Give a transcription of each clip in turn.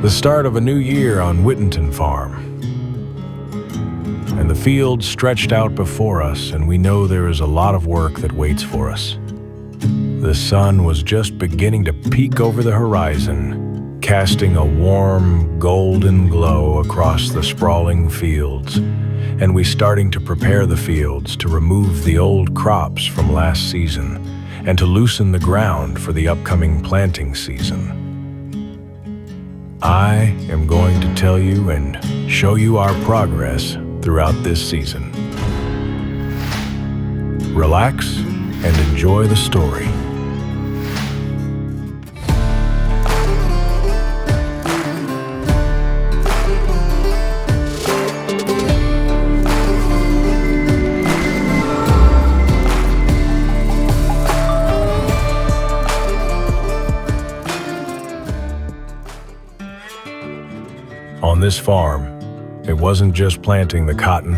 The start of a new year on Whittenton Farm. And the field stretched out before us, and we know there is a lot of work that waits for us. The sun was just beginning to peek over the horizon, casting a warm, golden glow across the sprawling fields, and we starting to prepare the fields to remove the old crops from last season and to loosen the ground for the upcoming planting season. I am going to tell you and show you our progress throughout this season. Relax and enjoy the story. On this farm, it wasn't just planting the cotton,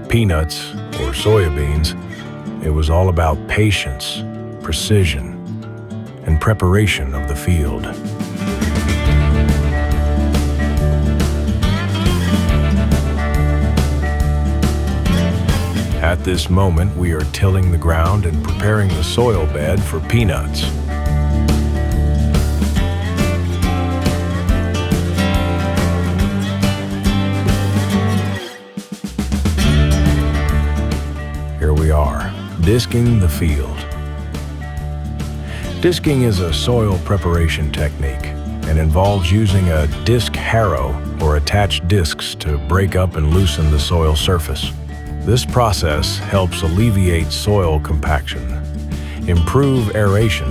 peanuts, or soybeans. It was all about patience, precision, and preparation of the field. At this moment, we are tilling the ground and preparing the soil bed for peanuts. Here we are, disking the field. Disking is a soil preparation technique and involves using a disc harrow or attached discs to break up and loosen the soil surface. This process helps alleviate soil compaction, improve aeration,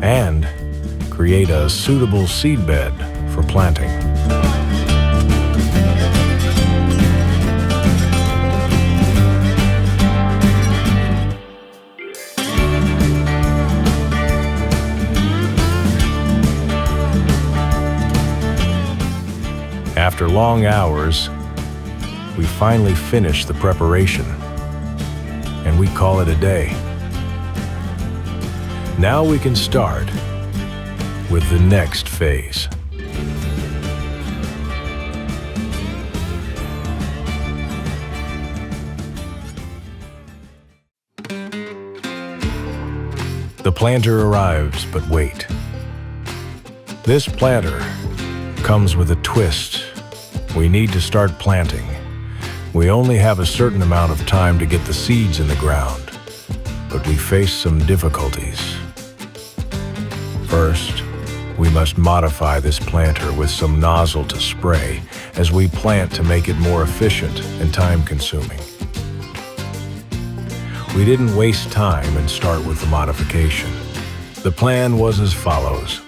and create a suitable seedbed for planting. After long hours, we finally finish the preparation, and we call it a day. Now we can start with the next phase. The planter arrives, but wait. This planter comes with a twist. We need to start planting. We only have a certain amount of time to get the seeds in the ground, but we face some difficulties. First, we must modify this planter with some nozzle to spray as we plant to make it more efficient and time-consuming. We didn't waste time and start with the modification. The plan was as follows.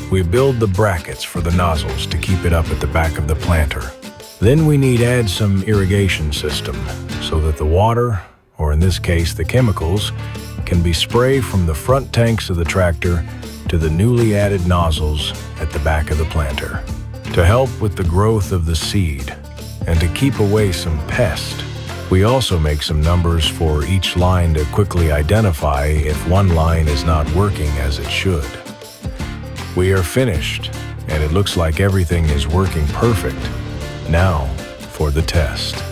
We build the brackets for the nozzles to keep it up at the back of the planter. Then we need to add some irrigation system so that the water, or in this case the chemicals, can be sprayed from the front tanks of the tractor to the newly added nozzles at the back of the planter. To help with the growth of the seed and to keep away some pest, we also make some numbers for each line to quickly identify if one line is not working as it should. We are finished, and it looks like everything is working perfect. Now for the test.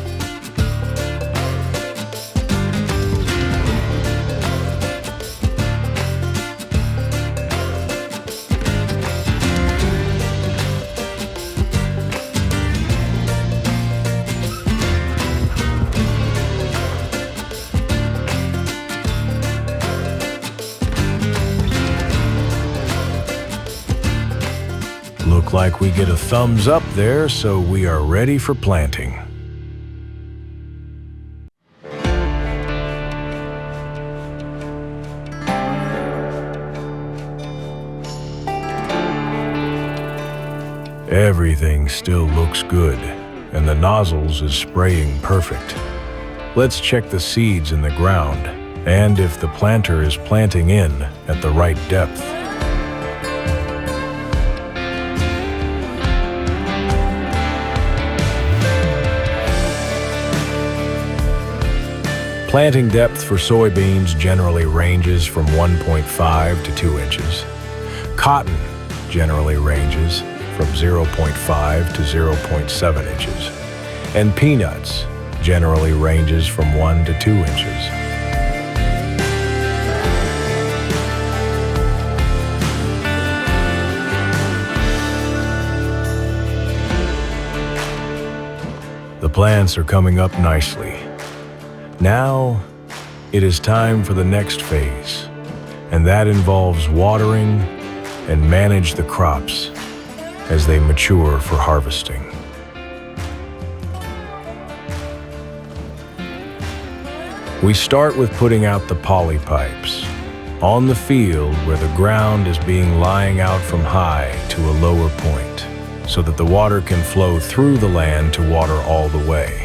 Look like we get a thumbs up there, so we are ready for planting. Everything still looks good, and the nozzles is spraying perfect. Let's check the seeds in the ground, and if the planter is planting in at the right depth. Planting depth for soybeans generally ranges from 1.5 to 2 inches. Cotton generally ranges from 0.5 to 0.7 inches, and peanuts generally ranges from 1 to 2 inches. The plants are coming up nicely. Now, it is time for the next phase, and that involves watering and manage the crops as they mature for harvesting. We start with putting out the poly pipes on the field where the ground is being lying out from high to a lower point, so that the water can flow through the land to water all the way.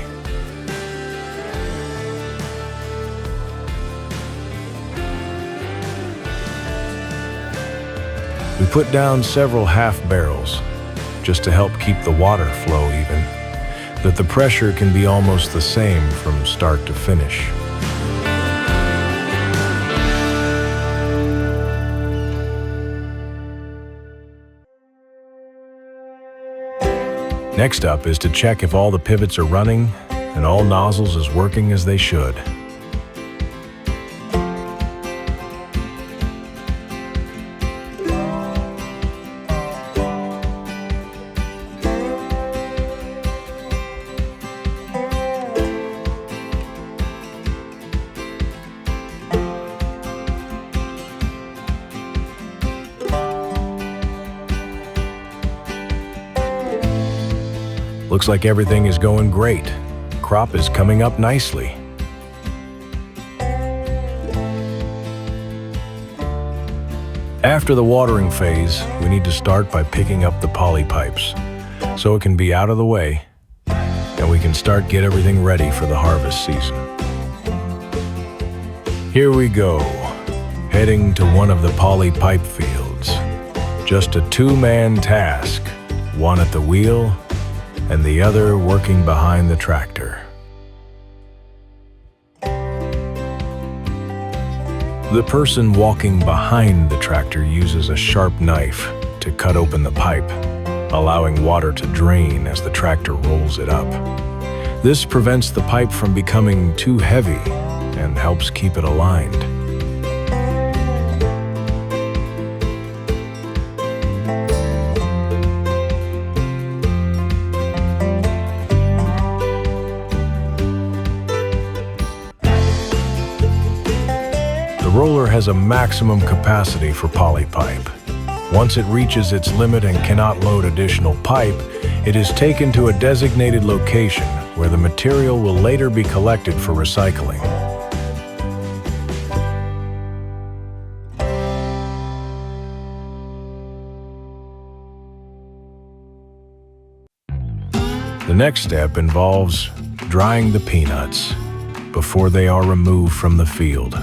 We put down several half barrels just to help keep the water flow even, that the pressure can be almost the same from start to finish. Next up is to check if all the pivots are running and all nozzles is working as they should. Looks like everything is going great. Crop is coming up nicely. After the watering phase, we need to start by picking up the poly pipes so it can be out of the way and we can get everything ready for the harvest season. Here we go, heading to one of the poly pipe fields. Just a two-man task, one at the wheel and the other working behind the tractor. The person walking behind the tractor uses a sharp knife to cut open the pipe, allowing water to drain as the tractor rolls it up. This prevents the pipe from becoming too heavy and helps keep it aligned. The roller has a maximum capacity for poly pipe. Once it reaches its limit and cannot load additional pipe, it is taken to a designated location where the material will later be collected for recycling. The next step involves drying the peanuts before they are removed from the field.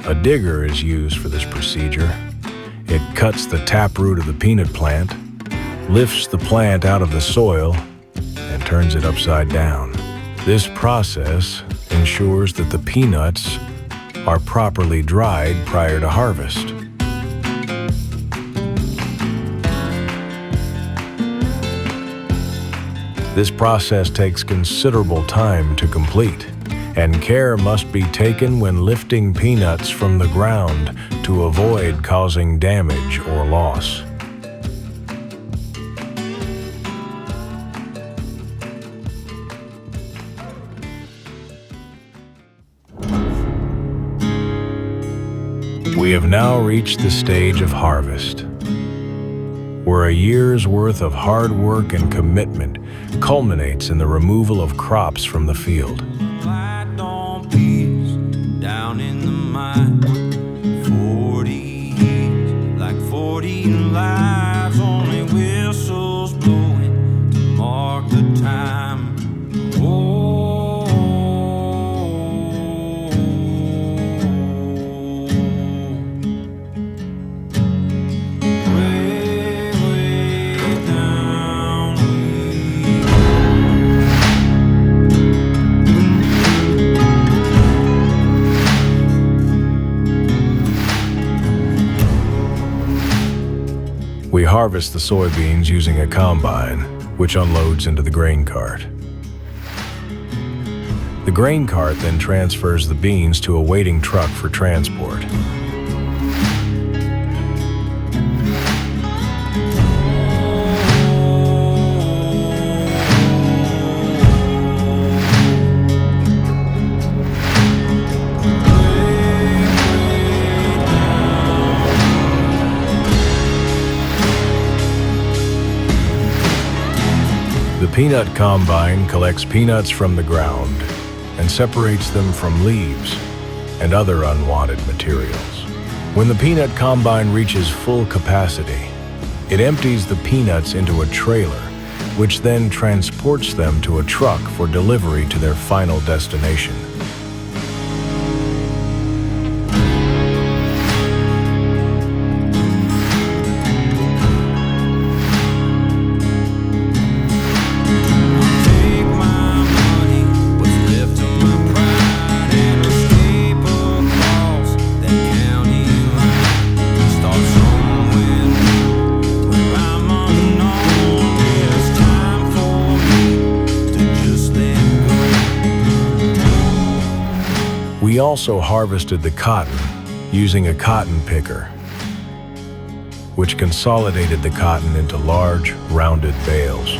A digger is used for this procedure. It cuts the taproot of the peanut plant, lifts the plant out of the soil, and turns it upside down. This process ensures that the peanuts are properly dried prior to harvest. This process takes considerable time to complete, and care must be taken when lifting peanuts from the ground to avoid causing damage or loss. We have now reached the stage of harvest, where a year's worth of hard work and commitment culminates in the removal of crops from the field. Down in the mine, 40 years, like 40 lives, only whistles blowing to mark the time. Oh, way, way down we go. harvest the soybeans using a combine, which unloads into the grain cart. The grain cart then transfers the beans to a waiting truck for transport. The peanut combine collects peanuts from the ground and separates them from leaves and other unwanted materials. When the peanut combine reaches full capacity, it empties the peanuts into a trailer, which then transports them to a truck for delivery to their final destination. We also harvested the cotton using a cotton picker, which consolidated the cotton into large, rounded bales.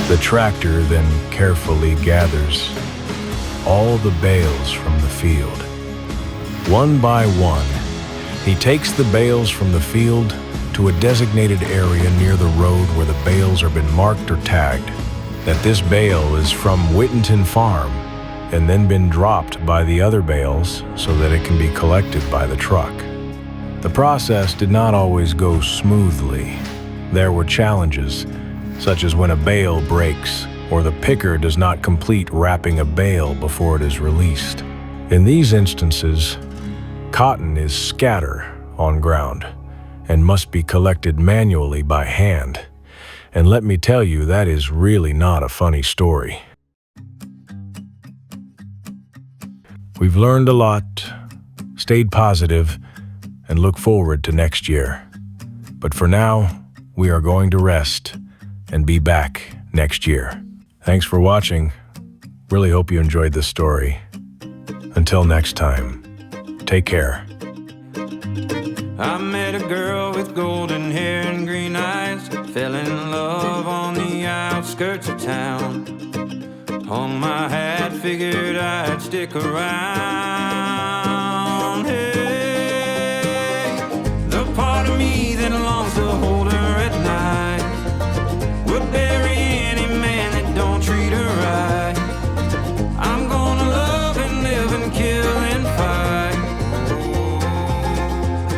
The tractor then carefully gathers all the bales from the field. One by one, he takes the bales from the field to a designated area near the road where the bales have been marked or tagged that this bale is from Whittenton Farm and then been dropped by the other bales so that it can be collected by the truck. The process did not always go smoothly. There were challenges, such as when a bale breaks or the picker does not complete wrapping a bale before it is released. In these instances, cotton is scattered on ground and must be collected manually by hand. And let me tell you, that is really not a funny story. We've learned a lot, stayed positive, and look forward to next year. But for now, we are going to rest and be back next year. Thanks for watching. Really hope you enjoyed this story. Until next time, take care. I met a girl with golden hair and green eyes, fell in love on the outskirts of town. Hung my hat, figured I'd stick around. Hey, the part of me that longs to hold her at night would bury any man that don't treat her right. I'm gonna love and live and kill and fight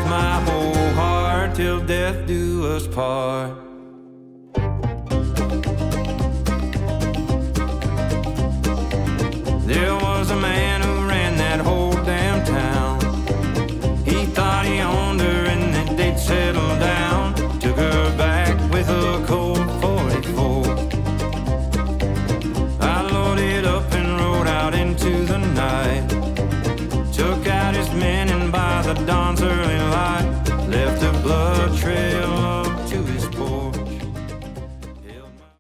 my whole heart till death do us part. There